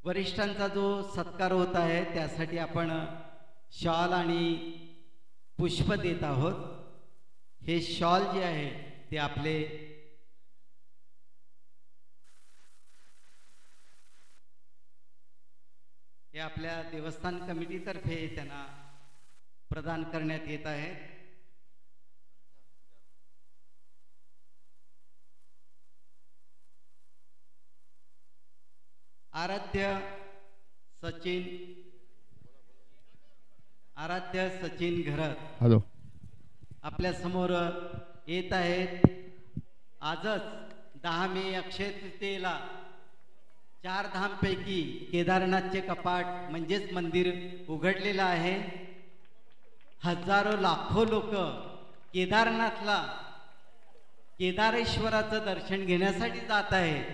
वरिष्ठांचा जो सत्कार होत आहे त्यासाठी आपण शॉल आणि पुष्प देत आहोत। हे शॉल जे आहे ते आपले हे आपल्या देवस्थान कमिटीतर्फे त्यांना प्रदान करण्यात येत आहेत। आराध्य सचिन घरत हॅलो आपल्या समोर येत आहेत। आजच 10 मे अक्षय तृतीयेला 4 धामपैकी केदारनाथचे कपाट म्हणजेच मंदिर उघडलेलं आहे। हजारो लाखो लोक केदारनाथला केदारेश्वराचं दर्शन घेण्यासाठी जात आहेत।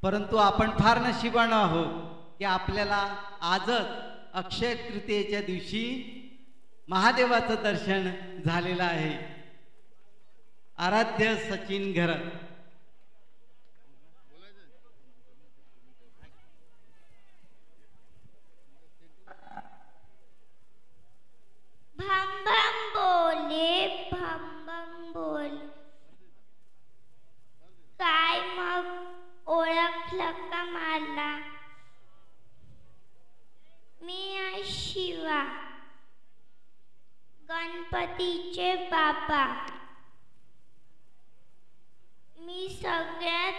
परंतु आपण फार नशिबान आहोत की आपल्याला आजच अक्षय तृतीयेच्या दिवशी महादेवाचं दर्शन झालेलं आहे। आराध्य सचिन घरत भम भम बोले भम भम बोल काय मग ओळखलं का मला? मी आहे शिवा गणपतीचे बाबा। मी सगळ्यात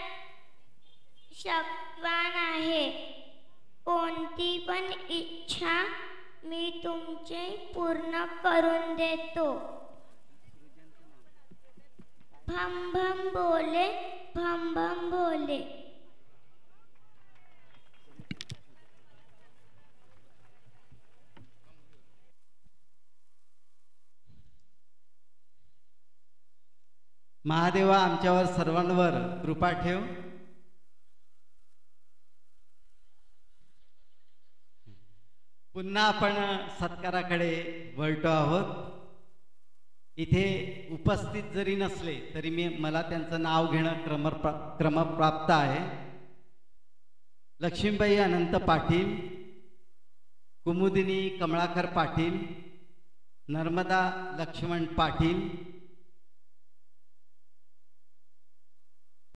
शक्तिवान आहे। कोणती पण इच्छा मी तुमची पूर्ण करून देतो। भम भम बोले भम भम बोले। महादेवा आमच्यावर सर्वांवर कृपा ठेव। पुन्हा आपण सत्काराकडे वळतो आहोत। इथे उपस्थित जरी नसले तरी मला त्यांचं नाव घेणं क्रमप्राप्त आहे। लक्ष्मीबाई अनंत पाटील, कुमुदिनी कमळाकर पाटील, नर्मदा लक्ष्मण पाटील,